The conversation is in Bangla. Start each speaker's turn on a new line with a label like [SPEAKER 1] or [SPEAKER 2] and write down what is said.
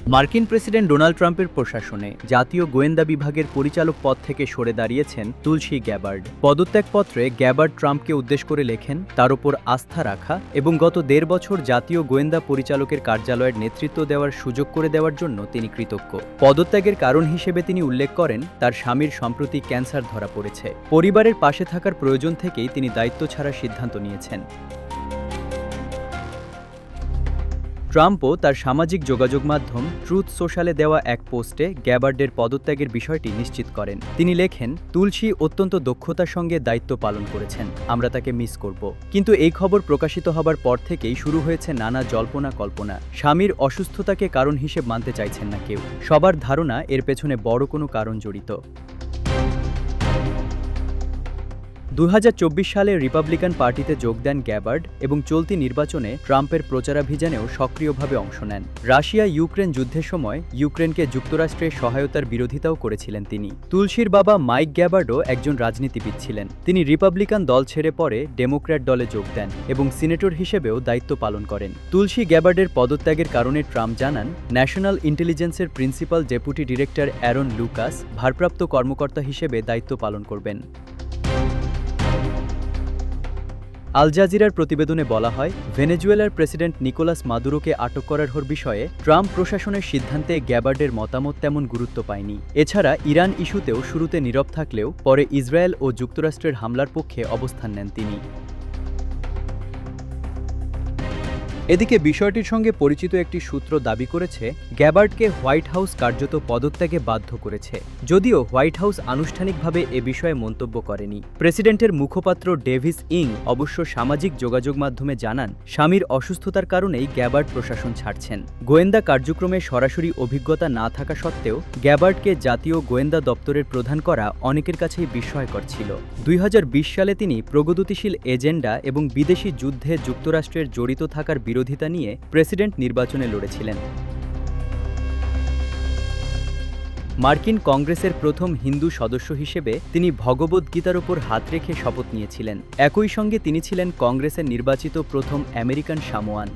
[SPEAKER 1] মার্কিন প্রেসিডেন্ট ডোনাল্ড ট্রাম্পের প্রশাসনে জাতীয় গোয়েন্দা বিভাগের পরিচালক পদ থেকে সরে দাঁড়িয়েছেন তুলসী গ্যাবার্ড। পদত্যাগপত্রে গ্যাবার্ড ট্রাম্পকে উদ্দেশ্য করে লেখেন তার ওপর আস্থা রাখা এবং গত ১.৫ বছর জাতীয় গোয়েন্দা পরিচালকের কার্যালয়ের নেতৃত্ব দেওয়ার সুযোগ করে দেওয়ার জন্য তিনি কৃতজ্ঞ। পদত্যাগের কারণ হিসেবে তিনি উল্লেখ করেন তার স্বামীর সম্প্রতি ক্যান্সার ধরা পড়েছে। পরিবারের পাশে থাকার প্রয়োজন থেকেই তিনি দায়িত্ব ছাড়ার সিদ্ধান্ত নিয়েছেন। ট্রাম্পও তার সামাজিক যোগাযোগ মাধ্যম ট্রুথ সোশ্যালে দেওয়া এক পোস্টে গ্যাবার্ডের পদত্যাগের বিষয়টি নিশ্চিত করেন। তিনি লেখেন, তুলসী অত্যন্ত দক্ষতার সঙ্গে দায়িত্ব পালন করেছেন, আমরা তাকে মিস করব। কিন্তু এই খবর প্রকাশিত হবার পর থেকেই শুরু হয়েছে নানা জল্পনা কল্পনা। স্বামীর অসুস্থতাকে কারণ হিসেব মানতে চাইছেন না কেউ। সবার ধারণা এর পেছনে বড় কোনো কারণ জড়িত। ২০২৪ সালে রিপাবলিকান পার্টিতে যোগ দেন গ্যাবার্ড এবং চলতি নির্বাচনে ট্রাম্পের প্রচারাভিযানেও সক্রিয়ভাবে অংশ নেন। রাশিয়া ইউক্রেন যুদ্ধের সময় ইউক্রেনকে যুক্তরাষ্ট্রের সহায়তার বিরোধিতাও করেছিলেন তিনি। তুলসীর বাবা মাইক গ্যাবার্ডও একজন রাজনীতিবিদ ছিলেন। তিনি রিপাবলিকান দল ছেড়ে পরে ডেমোক্র্যাট দলে যোগ দেন এবং সিনেটর হিসেবেও দায়িত্ব পালন করেন। তুলসী গ্যাবার্ডের পদত্যাগের কারণে ট্রাম্প জানান, ন্যাশনাল ইন্টেলিজেন্সের principal deputy director Aaron Lucas ভারপ্রাপ্ত কর্মকর্তা হিসেবে দায়িত্ব পালন করবেন। আল জাজিরার প্রতিবেদনে বলা হয়, ভেনেজুয়েলার প্রেসিডেন্ট নিকোলাস মাদুরোকে আটক করার বিষয়ে ট্রাম্প প্রশাসনের সিদ্ধান্তে গ্যাবার্ডের মতামত তেমন গুরুত্ব পায়নি। এছাড়া ইরান ইস্যুতেও শুরুতে নীরব থাকলেও পরে ইসরায়েল ও যুক্তরাষ্ট্রের হামলার পক্ষে অবস্থান নেন তিনি। এদিকে বিষয়টির সঙ্গে পরিচিত একটি সূত্র দাবি করেছে, গ্যাবার্ডকে হোয়াইট হাউস কার্যত পদত্যাগে বাধ্য করেছে। যদিও হোয়াইট হাউস আনুষ্ঠানিকভাবে এ বিষয়ে মন্তব্য করেনি। প্রেসিডেন্টের মুখপাত্র ডেভিস ইং অবশ্য সামাজিক যোগাযোগ মাধ্যমে জানান, স্বামীর অসুস্থতার কারণেই গ্যাবার্ড প্রশাসন ছাড়ছেন। গোয়েন্দা কার্যক্রমে সরাসরি অভিজ্ঞতা না থাকা সত্ত্বেও গ্যাবার্ডকে জাতীয় গোয়েন্দা দপ্তরের প্রধান করা অনেকের কাছেই বিস্ময়কর ছিল। ২০২০ সালে তিনি প্রগতিশীল এজেন্ডা এবং বিদেশি যুদ্ধে যুক্তরাষ্ট্রের জড়িত থাকার বিরোধিতা নিয়ে প্রেসিডেন্ট নির্বাচনে লড়েছিলেন। মার্কিন কংগ্রেসের প্রথম হিন্দু সদস্য হিসেবে তিনি ভগবদ্গীতার ওপর হাত রেখে শপথ নিয়েছিলেন। একই সঙ্গে তিনি ছিলেন কংগ্রেসের নির্বাচিত প্রথম আমেরিকান সামোয়ান।